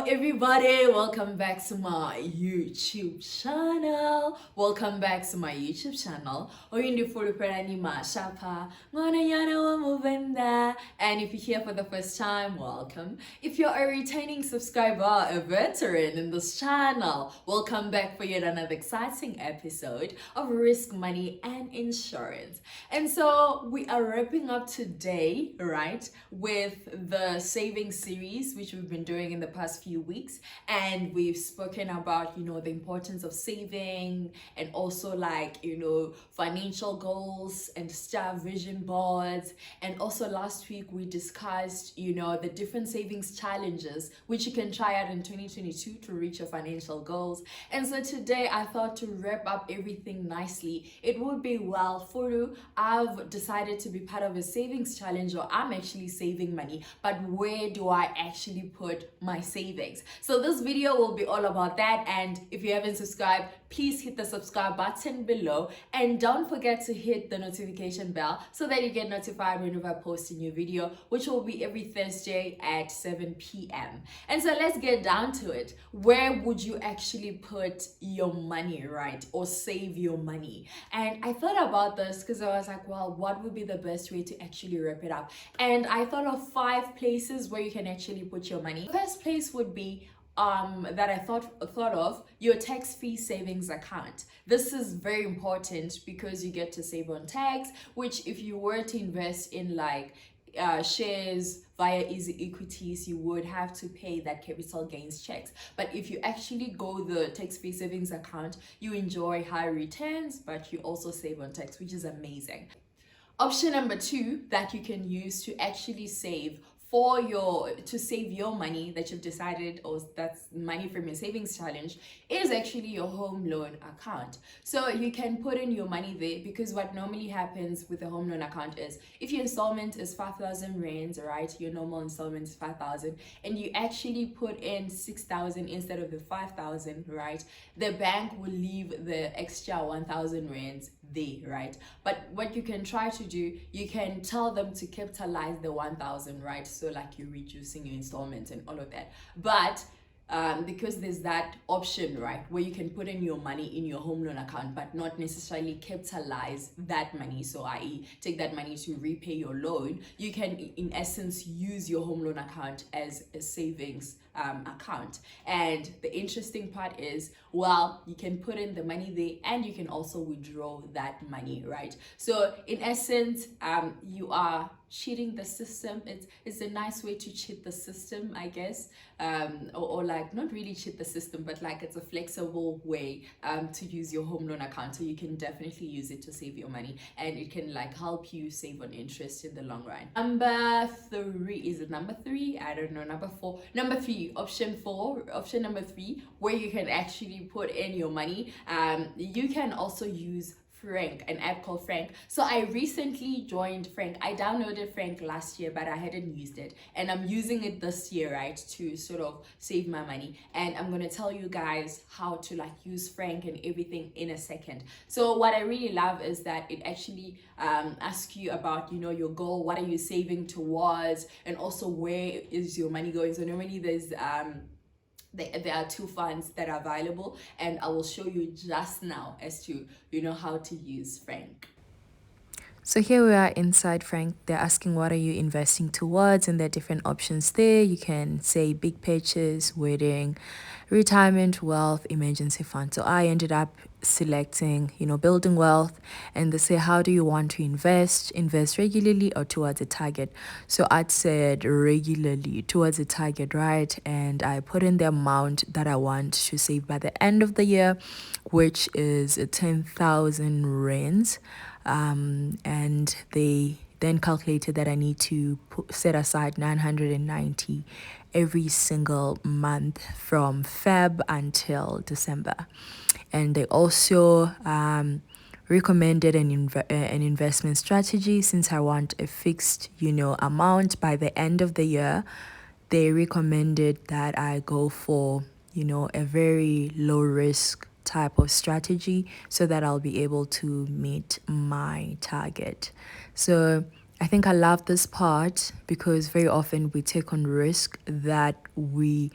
everybody, welcome back to my YouTube channel. Welcome back to my YouTube channel. Oyindi Fuluperani Mashapa. And if you're here for the first time, welcome. If you're a returning subscriber, a veteran in this channel, welcome back for yet another exciting episode of Risk Money and Insurance. And so we are wrapping up today, right, with the saving series, which we've been doing in the past few weeks, and we've spoken about the importance of saving, and also financial goals and stuff, vision boards. And also last week we discussed the different savings challenges which you can try out in 2022 to reach your financial goals. And so today I thought to wrap up everything nicely, it would be well for you. I've decided to be part of a savings challenge, or I'm actually saving money, but where do I actually put my savings? So this video will be all about that. And if you haven't subscribed, please hit the subscribe button below, and don't forget to hit the notification bell so that you get notified whenever I post a new video, which will be every Thursday at 7 p.m. And so let's get down to it. Where would you actually put your money, right? Or save your money? And I thought about this because I was like, well, what would be the best way to actually wrap it up? And I thought of 5 places where you can actually put your money. The first place would be that I thought of your tax-free savings account. This is very important because you get to save on tax, which if you were to invest in shares via easy equities, you would have to pay that capital gains checks. But if you actually go the tax-free savings account, you enjoy high returns, but you also save on tax, which is amazing. Option number 2 that you can use to actually save your money that you've decided, or that's money from your savings challenge, is actually your home loan account. So you can put in your money there, because what normally happens with a home loan account is if your installment is 5,000 rands, right, your normal installment is 5,000, and you actually put in 6,000 instead of the 5,000, right, the bank will leave the extra 1,000 rands there, right? But what you can try to do, you can tell them to capitalize the 1,000, right? So like you're reducing your installments and all of that. But because there's that option, right, where you can put in your money in your home loan account but not necessarily capitalize that money, so i.e. take that money to repay your loan, you can in essence use your home loan account as a savings account. And the interesting part is, well, you can put in the money there and you can also withdraw that money, right? So in essence, you are cheating the system. It's a nice way to cheat the system, I guess, or like not really cheat the system, but like it's a flexible way to use your home loan account. So you can definitely use it to save your money, and it can like help you save on interest in the long run. Number 3, is it number 3? I don't know. Number 4, number 3, option number 3, where you can actually put in your money. You can also use Frank, an app called Frank. So I recently joined Frank. I downloaded Frank last year, but I hadn't used it, and I'm using it this year, right, to sort of save my money. And I'm gonna tell you guys how to like use Frank and everything in a second. So what I really love is that it actually asks you about your goal, what are you saving towards, and also where is your money going. So normally there's there are 2 funds that are available, and I will show you just now as to how to use Frank. So here we are inside Frank. They're asking what are you investing towards, and there are different options there. You can say big purchase, wedding, retirement, wealth, emergency fund. So I ended up selecting, building wealth, and they say how do you want to invest regularly or towards a target. So I'd said regularly towards a target, right? And I put in the amount that I want to save by the end of the year, which is 10,000 rands. And they then calculated that I need to set aside 990 every single month from Feb until December. And they also recommended an investment strategy. Since I want a fixed amount by the end of the year, they recommended that I go for a very low risk type of strategy so that I'll be able to meet my target. So I think I love this part because very often we take on risk that we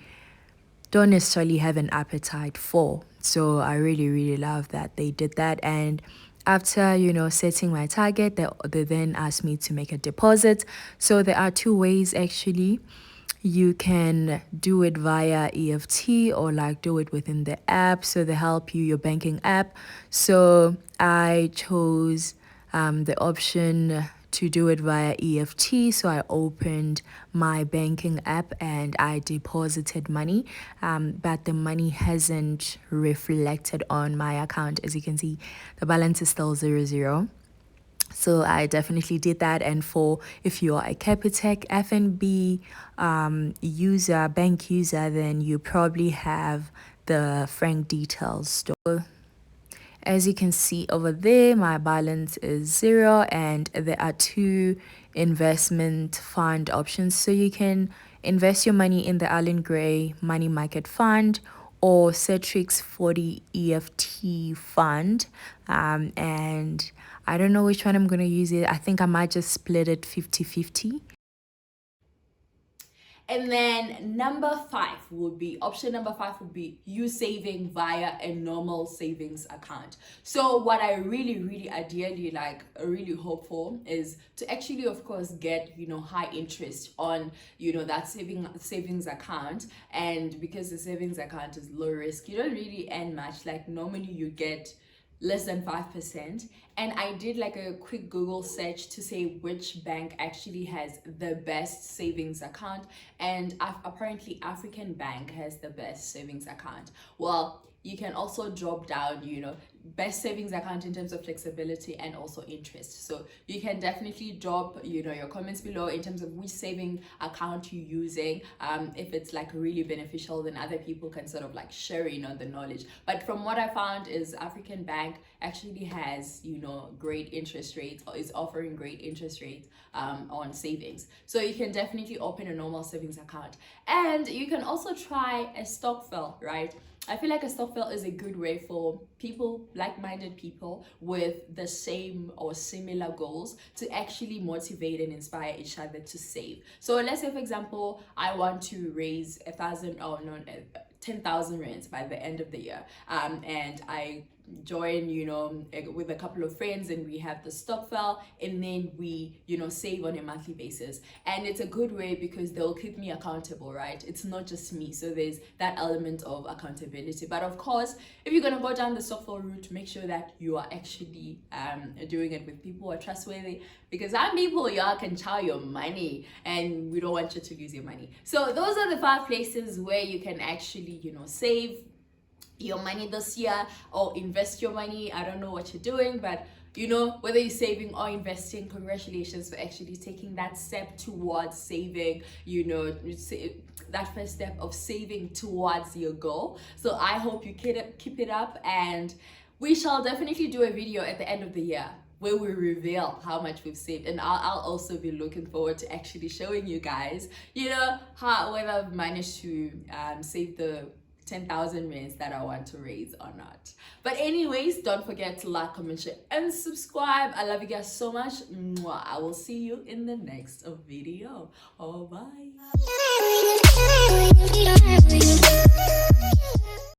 don't necessarily have an appetite for. So I really, really love that they did that. And after, setting my target, they then asked me to make a deposit. So there are two ways actually. You can do it via EFT or like do it within the app. So they help you, your banking app. So I chose the option to do it via EFT. So I opened my banking app and I deposited money, but the money hasn't reflected on my account. As you can see, the balance is still 0 0. So I definitely did that. And for if you are a Capitec FNB user, bank user, then you probably have the Frank details store. As you can see over there, my balance is 0 and there are two investment fund options. So you can invest your money in the Allen Gray Money Market Fund or Cetrix 40 EFT Fund. And I don't know which one I'm going to use it. I think I might just split it 50-50. And then option number five would be you saving via a normal savings account. So what I really ideally really hope for is to actually, of course, get high interest on that savings account. And because the savings account is low risk, you don't really earn much. Like normally you get less than 5%. And I did like a quick Google search to say which bank actually has the best savings account, and apparently African Bank has the best savings account. Well, you can also drop down best savings account in terms of flexibility and also interest. So you can definitely drop your comments below in terms of which saving account you're using. If it's like really beneficial, then other people can sort of like share the knowledge. But from what I found is African Bank actually has great interest rates, or is offering great interest rates on savings. So you can definitely open a normal savings account, and you can also try a Stockvel, right? I feel like a Stockvel is a good way for people, like-minded people with the same or similar goals, to actually motivate and inspire each other to save. So let's say, for example, I want to raise 10,000 rands by the end of the year, and I join with a couple of friends, and we have the Stockvel, and then we save on a monthly basis. And it's a good way because they'll keep me accountable, right? It's not just me, so there's that element of accountability. But of course, if you're going to go down the Stockvel route, make sure that you are actually doing it with people who are trustworthy, because some people y'all can chow your money and we don't want you to lose your money. So those are the 5 places where you can actually save your money this year or invest your money. I don't know what you're doing, but whether you're saving or investing, congratulations for actually taking that step towards saving, that first step of saving towards your goal. So I hope you keep it up, and we shall definitely do a video at the end of the year where we reveal how much we've saved. And I'll also be looking forward to actually showing you guys whether I've managed to save the 10,000 rands that I want to raise or not. But anyways, don't forget to like, comment, share, and subscribe. I love you guys so much. Mwah. I will see you in the next video. Oh, bye.